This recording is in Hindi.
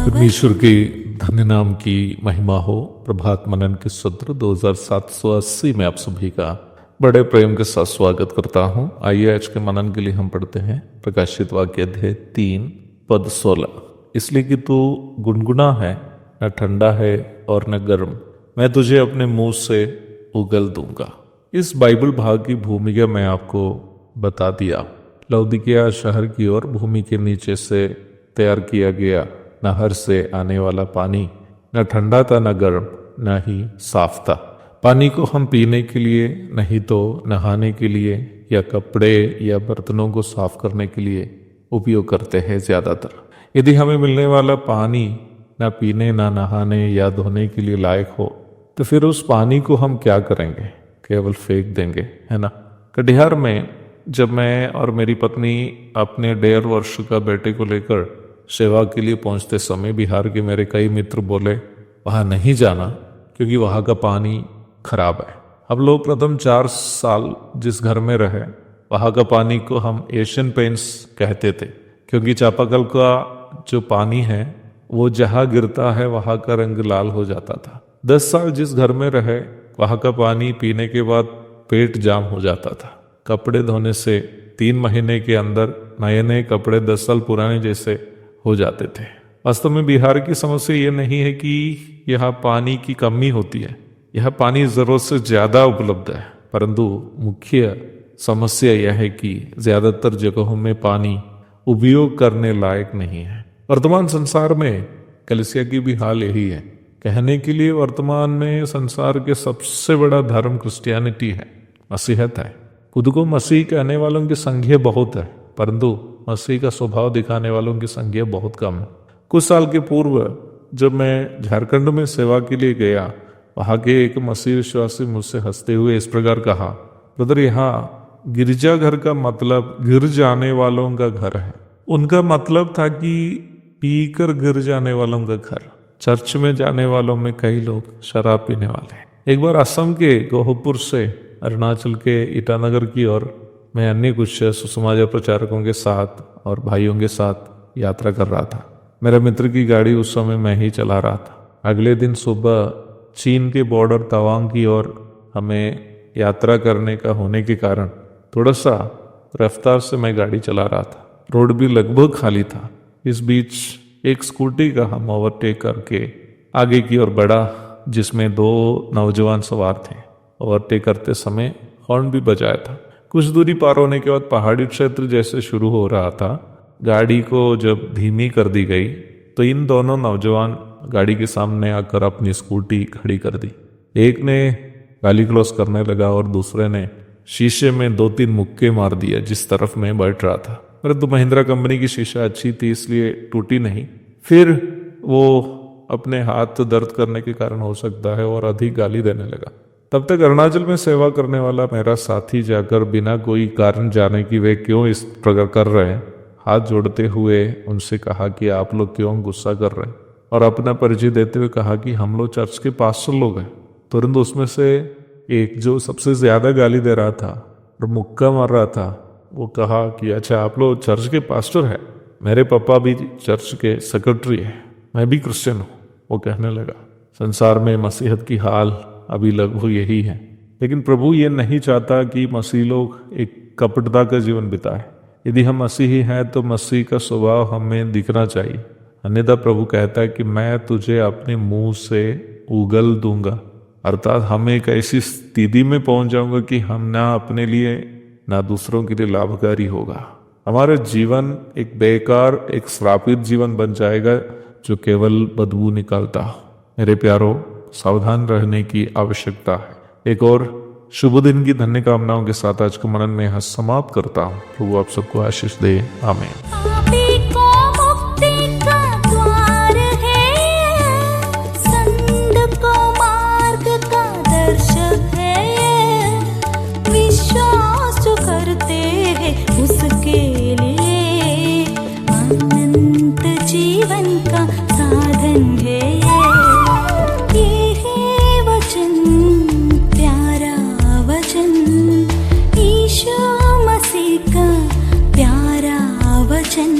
परमेश्वर के धन्य नाम की महिमा हो। प्रभात मनन के सत्र 2780 में आप सभी का बड़े प्रेम के साथ स्वागत करता हूं। आइए आज के मनन के लिए हम पढ़ते हैं प्रकाशित वाक्य अध्याय 3 पद 16। इसलिए कि तू गुनगुना है, न ठंडा है और न गर्म, मैं तुझे अपने मुंह से उगल दूंगा। इस बाइबल भाग की भूमिका मैं आपको बता दिया। लौदीकिया शहर की ओर भूमि के नीचे से तैयार किया गया नहर से आने वाला पानी न ठंडा था न गर्म, न ही साफ था। पानी को हम पीने के लिए, नहीं तो नहाने के लिए या कपड़े या बर्तनों को साफ करने के लिए उपयोग करते हैं ज़्यादातर। यदि हमें मिलने वाला पानी न पीने, न नहाने या धोने के लिए लायक हो, तो फिर उस पानी को हम क्या करेंगे? केवल फेंक देंगे, है ना। कटिहार में जब मैं और मेरी पत्नी अपने 1.5 वर्ष का बेटे को लेकर सेवा के लिए पहुंचते समय बिहार के मेरे कई मित्र बोले वहाँ नहीं जाना क्योंकि वहाँ का पानी खराब है। हम लोग प्रथम 4 साल जिस घर में रहे, वहाँ का पानी को हम एशियन पेंट्स कहते थे, क्योंकि चापाकल का जो पानी है वो जहाँ गिरता है वहाँ का रंग लाल हो जाता था। 10 साल जिस घर में रहे, वहाँ का पानी पीने के बाद पेट जाम हो जाता था। कपड़े धोने से 3 महीने के अंदर नए नए कपड़े 10 साल पुराने जैसे हो जाते थे। वास्तव में बिहार की समस्या ये नहीं है कि यहाँ पानी की कमी होती है, यह पानी ज़रूरत से ज़्यादा उपलब्ध है, परंतु मुख्य समस्या यह है कि ज़्यादातर जगहों में पानी उपयोग करने लायक नहीं है। वर्तमान संसार में कलीसिया की भी हाल यही है। कहने के लिए वर्तमान में संसार के सबसे बड़ा धर्म क्रिश्चियनिटी है, मसीहत है। खुद को मसीह कहने वालों की संख्या बहुत है, परंतु मसीह का स्वभाव दिखाने वालों की संख्या बहुत कम है। कुछ साल के पूर्व जब मैं झारखंड में सेवा के लिए गया, वहाँ के एक मसीह विश्वासी मुझसे हंसते हुए इस प्रकार कहा, ब्रदर, यहाँ गिरजाघर का मतलब गिर जाने वालों का घर है। उनका मतलब था कि पीकर गिर जाने वालों का घर। चर्च में जाने वालों में कई लोग शराब पीने वाले हैं। एक बार असम के गोहपुर से अरुणाचल के ईटानगर की ओर मैं अन्य कुछ सुसमाचार प्रचारकों के साथ और भाइयों के साथ यात्रा कर रहा था। मेरे मित्र की गाड़ी उस समय मैं ही चला रहा था। अगले दिन सुबह चीन के बॉर्डर तवांग की ओर हमें यात्रा करने का होने के कारण थोड़ा सा रफ्तार से मैं गाड़ी चला रहा था। रोड भी लगभग खाली था। इस बीच एक स्कूटी का हम ओवरटेक करके आगे की ओर बढ़ा, जिसमें 2 नौजवान सवार थे। ओवरटेक करते समय हॉर्न भी बजाया था। कुछ दूरी पार होने के बाद पहाड़ी क्षेत्र जैसे शुरू हो रहा था। गाड़ी को जब धीमी कर दी गई तो इन दोनों नौजवान गाड़ी के सामने आकर अपनी स्कूटी खड़ी कर दी। एक ने गाली गलौज करने लगा और दूसरे ने शीशे में 2-3 मुक्के मार दिया जिस तरफ मैं बैठ रहा था। परंतु महिंद्रा कंपनी की शीशा अच्छी थी, इसलिए टूटी नहीं। फिर वो अपने हाथ दर्द करने के कारण हो सकता है और अधिक गाली देने लगा। तब तक अरुणाचल में सेवा करने वाला मेरा साथी जाकर बिना कोई कारण जाने कि वे क्यों इस प्रकार कर रहे हैं, हाथ जोड़ते हुए उनसे कहा कि आप लोग क्यों गुस्सा कर रहे हैं, और अपना परिचय देते हुए कहा कि हम लोग चर्च के पास्टर लोग हैं। तुरंत उसमें से एक जो सबसे ज़्यादा गाली दे रहा था और मुक्का मार रहा था, वो कहा कि अच्छा, आप लोग चर्च के पास्टर हैं, मेरे पापा भी चर्च के सेक्रेटरी हैं, मैं भी क्रिश्चियन हूँ। वो कहने लगा। संसार में मसीहत की हाल अभी लगभग यही है। लेकिन प्रभु ये नहीं चाहता कि मसीह लोग एक कपटता का जीवन बिताए। यदि हम मसीही हैं तो मसीह का स्वभाव हमें दिखना चाहिए, अन्यथा प्रभु कहता है कि मैं तुझे अपने मुंह से उगल दूंगा। अर्थात हम एक ऐसी स्थिति में पहुंच जाऊंगा कि हम ना अपने लिए ना दूसरों के लिए लाभकारी होगा। हमारा जीवन एक बेकार, एक श्रापित जीवन बन जाएगा जो केवल बदबू निकालता हो। मेरे प्यारों, सावधान रहने की आवश्यकता है। एक और शुभ दिन की धन्य कामनाओं के साथ आज को मनन में यहाँ समाप्त करता हूँ। प्रभु आप सबको आशीष दे। आमीन। जीवन का साधन है ये है वचन, प्यारा वचन, यीशु मसीह का प्यारा वचन।